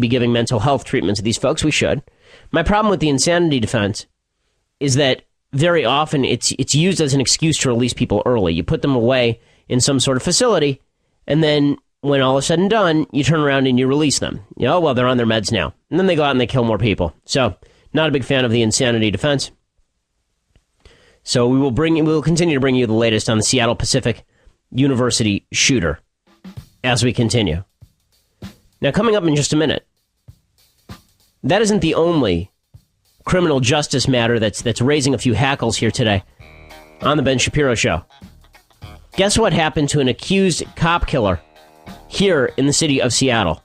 be giving mental health treatment to these folks. We should. My problem with the insanity defense is that very often it's used as an excuse to release people early. You put them away in some sort of facility, and then when all is said and done, you turn around and you release them. Well, they're on their meds now. And then they go out and they kill more people. So, not a big fan of the insanity defense. So we will continue to bring you the latest on the Seattle Pacific University shooter as we continue. Now, coming up in just a minute, that isn't the only criminal justice matter that's raising a few hackles here today on the Ben Shapiro Show. Guess what happened to an accused cop killer here in the city of Seattle?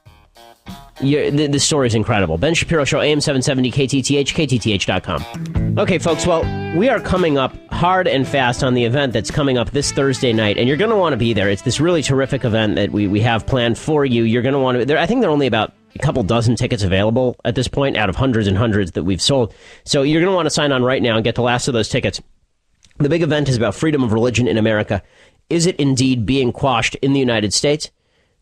This story is incredible. Ben Shapiro Show, AM 770, KTTH, KTTH.com. Okay, folks, well, we are coming up hard and fast on the event that's coming up this Thursday night, and you're going to want to be there. It's this really terrific event that we have planned for you. You're going to want to... I think there are only about a couple dozen tickets available at this point out of hundreds and hundreds that we've sold. So you're going to want to sign on right now and get the last of those tickets. The big event is about freedom of religion in America. Is it indeed being quashed in the United States?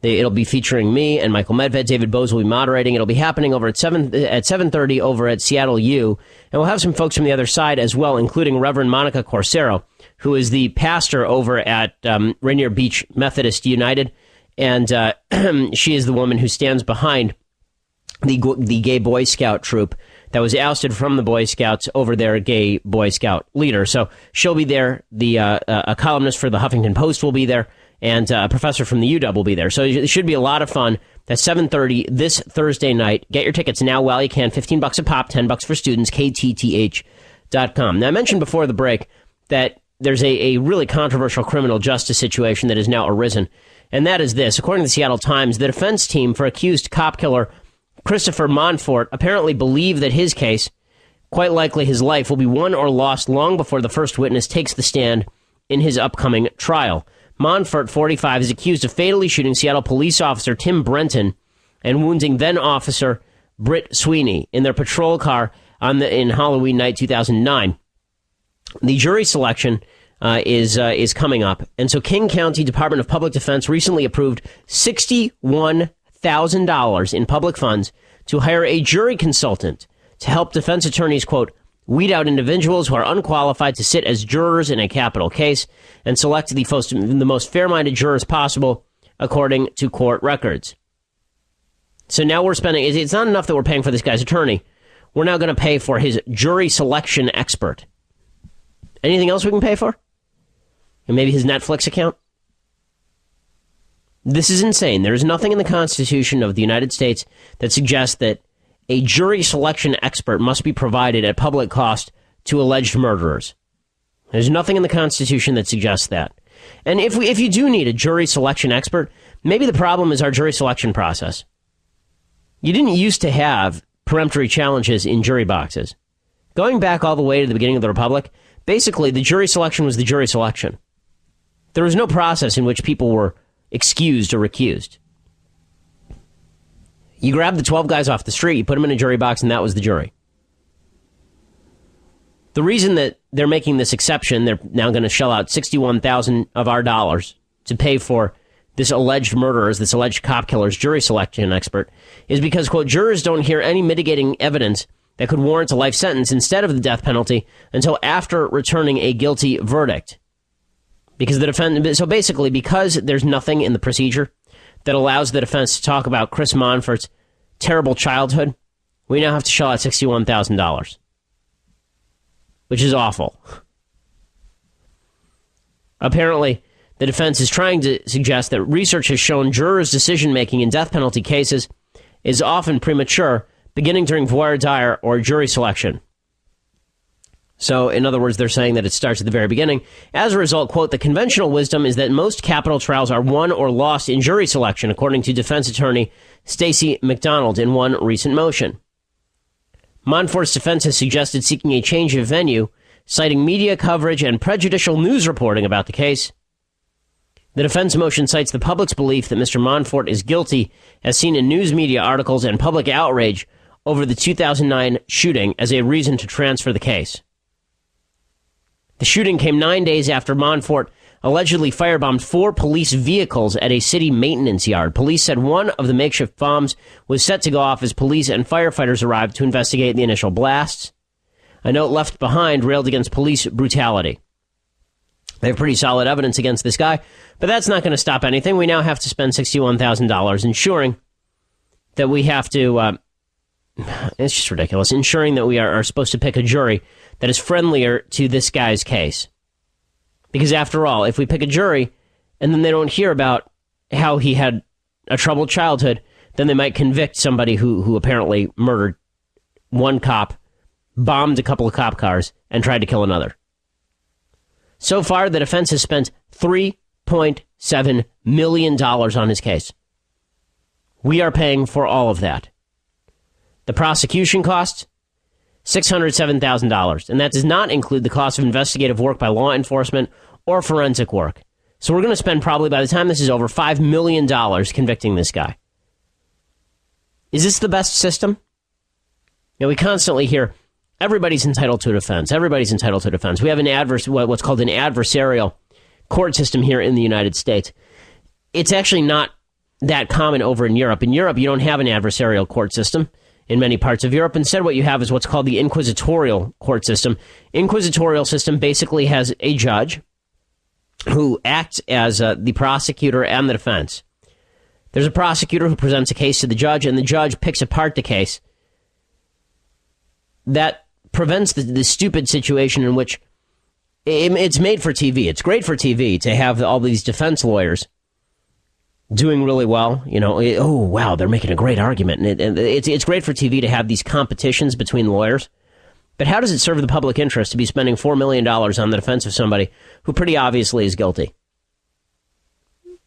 It'll be featuring me and Michael Medved. David Bose will be moderating. It'll be happening over at 7:30 over at Seattle U. And we'll have some folks from the other side as well, including Reverend Monica Corsero, who is the pastor over at Rainier Beach Methodist United. And she is the woman who stands behind the gay Boy Scout troop that was ousted from the Boy Scouts over their gay Boy Scout leader. So she'll be there. A columnist for the Huffington Post will be there. And a professor from the UW will be there. So it should be a lot of fun. That's 7:30 this Thursday night. Get your tickets now while you can. $15 a pop, $10 for students, KTTH.com. Now, I mentioned before the break that there's a really controversial criminal justice situation that has now arisen. And that is this. According to the Seattle Times, the defense team for accused cop killer Christopher Monfort apparently believe that his case, quite likely his life, will be won or lost long before the first witness takes the stand in his upcoming trial. Monfort, 45, is accused of fatally shooting Seattle police officer Tim Brenton and wounding then-officer Britt Sweeney in their patrol car in Halloween night 2009. The jury selection is coming up, and so King County Department of Public Defense recently approved $61,000 in public funds to hire a jury consultant to help defense attorneys, quote, weed out individuals who are unqualified to sit as jurors in a capital case and select the most fair-minded jurors possible, according to court records. So now we're spending... It's not enough that we're paying for this guy's attorney. We're now going to pay for his jury selection expert. Anything else we can pay for? And maybe his Netflix account? This is insane. There is nothing in the Constitution of the United States that suggests that a jury selection expert must be provided at public cost to alleged murderers. There's nothing in the Constitution that suggests that. And if you do need a jury selection expert, maybe the problem is our jury selection process. You didn't used to have peremptory challenges in jury boxes. Going back all the way to the beginning of the Republic, basically the jury selection was the jury selection. There was no process in which people were excused or recused. You grabbed the 12 guys off the street, you put them in a jury box, and that was the jury. The reason that they're making this exception, they're now going to shell out $61,000 of our dollars to pay for this alleged murderer's, this alleged cop killer's jury selection expert, is because, quote, jurors don't hear any mitigating evidence that could warrant a life sentence instead of the death penalty until after returning a guilty verdict. Because the defense, so basically, because there's nothing in the procedure that allows the defense to talk about Chris Monfort's terrible childhood, we now have to shell out $61,000, which is awful. Apparently, the defense is trying to suggest that research has shown jurors' decision-making in death penalty cases is often premature, beginning during voir dire or jury selection. So, in other words, they're saying that it starts at the very beginning. As a result, quote, the conventional wisdom is that most capital trials are won or lost in jury selection, according to defense attorney Stacey McDonald in one recent motion. Monfort's defense has suggested seeking a change of venue, citing media coverage and prejudicial news reporting about the case. The defense motion cites the public's belief that Mr. Monfort is guilty, as seen in news media articles and public outrage over the 2009 shooting, as a reason to transfer the case. The shooting came 9 days after Monfort allegedly firebombed 4 police vehicles at a city maintenance yard. Police said one of the makeshift bombs was set to go off as police and firefighters arrived to investigate the initial blasts. A note left behind railed against police brutality. They have pretty solid evidence against this guy, but that's not going to stop anything. We now have to spend $61,000 ensuring that we have to, it's just ridiculous, ensuring that we are supposed to pick a jury that is friendlier to this guy's case. Because after all, if we pick a jury and then they don't hear about how he had a troubled childhood, then they might convict somebody who apparently murdered one cop, bombed a couple of cop cars, and tried to kill another. So far, the defense has spent $3.7 million on his case. We are paying for all of that. The prosecution costs $607,000, and that does not include the cost of investigative work by law enforcement or forensic work. So we're going to spend probably, by the time this is over, $5 million convicting this guy. Is this the best system? Now, we constantly hear, everybody's entitled to a defense. Everybody's entitled to a defense. We have what's called an adversarial court system here in the United States. It's actually not that common over in Europe. In Europe, you don't have an adversarial court system in many parts of Europe. Instead, what you have is what's called the inquisitorial court system. Inquisitorial system basically has a judge who acts as the prosecutor and the defense. There's a prosecutor who presents a case to the judge, and the judge picks apart the case. That prevents the stupid situation in which it's made for TV. It's great for TV to have all these defense lawyers doing really well. You know, oh, wow, they're making a great argument. And it's great for TV to have these competitions between lawyers. But how does it serve the public interest to be spending $4 million on the defense of somebody who pretty obviously is guilty?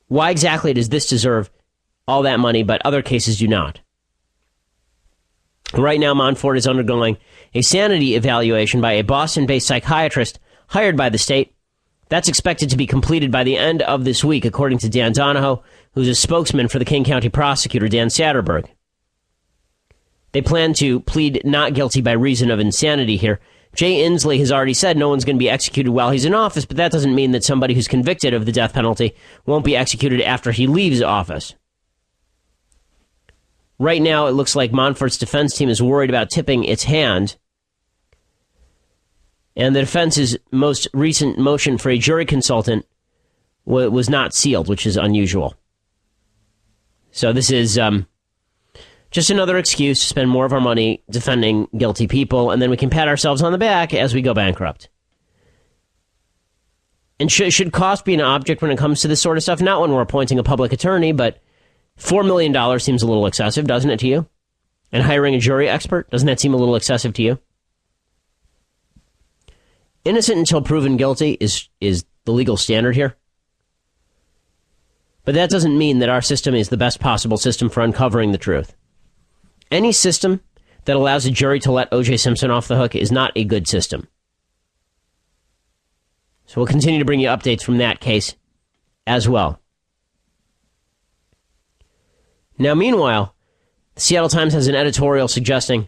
Why exactly does this deserve all that money, but other cases do not? Right now, Montfort is undergoing a sanity evaluation by a Boston-based psychiatrist hired by the state. That's expected to be completed by the end of this week, according to Dan Donahoe, who's a spokesman for the King County prosecutor, Dan Satterberg. They plan to plead not guilty by reason of insanity here. Jay Inslee has already said no one's going to be executed while he's in office, but that doesn't mean that somebody who's convicted of the death penalty won't be executed after he leaves office. Right now, it looks like Montfort's defense team is worried about tipping its hand. And the defense's most recent motion for a jury consultant was not sealed, which is unusual. So this is just another excuse to spend more of our money defending guilty people, and then we can pat ourselves on the back as we go bankrupt. And should cost be an object when it comes to this sort of stuff? Not when we're appointing a public attorney, but $4 million seems a little excessive, doesn't it to you? And hiring a jury expert, doesn't that seem a little excessive to you? Innocent until proven guilty is the legal standard here. But that doesn't mean that our system is the best possible system for uncovering the truth. Any system that allows a jury to let O.J. Simpson off the hook is not a good system. So we'll continue to bring you updates from that case as well. Now, meanwhile, the Seattle Times has an editorial suggesting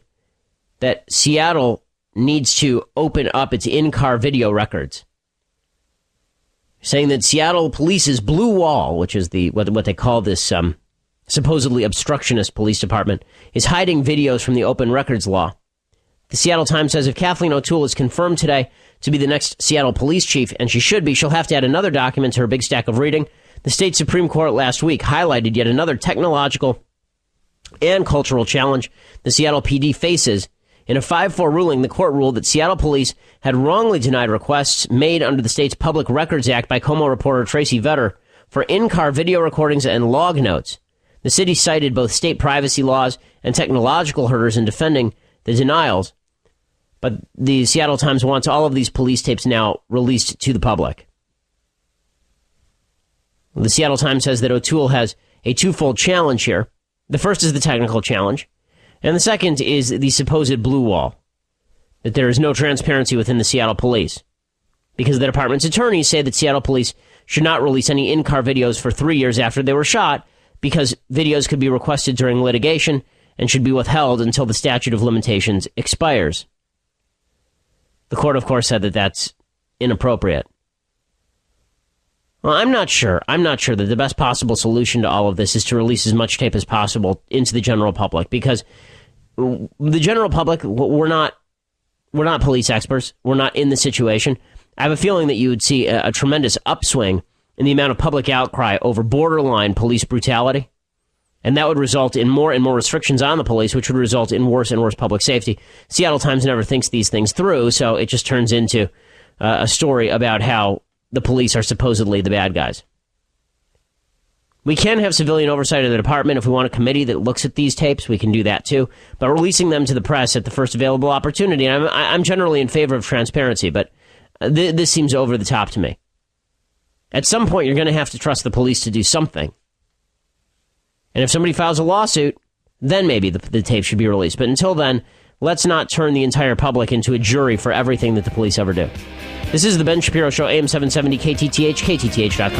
that Seattle needs to open up its in-car video records, saying that Seattle Police's Blue Wall, which is what they call this supposedly obstructionist police department, is hiding videos from the open records law. The Seattle Times says if Kathleen O'Toole is confirmed today to be the next Seattle police chief, and she should be, she'll have to add another document to her big stack of reading. The state Supreme Court last week highlighted yet another technological and cultural challenge the Seattle PD faces. In a 5-4 ruling, the court ruled that Seattle police had wrongly denied requests made under the state's Public Records Act by Como reporter Tracy Vetter for in-car video recordings and log notes. The city cited both state privacy laws and technological hurdles in defending the denials, but the Seattle Times wants all of these police tapes now released to the public. The Seattle Times says that O'Toole has a twofold challenge here. The first is the technical challenge, and the second is the supposed blue wall, that there is no transparency within the Seattle police, because the department's attorneys say that Seattle police should not release any in-car videos for 3 years after they were shot, because videos could be requested during litigation and should be withheld until the statute of limitations expires. The court, of course, said that that's inappropriate. Well, I'm not sure. I'm not sure that the best possible solution to all of this is to release as much tape as possible into the general public, because the general public, we're not police experts. We're not in the situation. I have a feeling that you would see a tremendous upswing in the amount of public outcry over borderline police brutality. And that would result in more and more restrictions on the police, which would result in worse and worse public safety. Seattle Times never thinks these things through, so it just turns into a story about how the police are supposedly the bad guys. We can have civilian oversight of the department. If we want a committee that looks at these tapes, we can do that too. But releasing them to the press at the first available opportunity, and I'm generally in favor of transparency, but this seems over the top to me. At some point, you're going to have to trust the police to do something. And if somebody files a lawsuit, then maybe the tape should be released. But until then, let's not turn the entire public into a jury for everything that the police ever do. This is the Ben Shapiro Show, AM 770, KTTH, KTTH.com.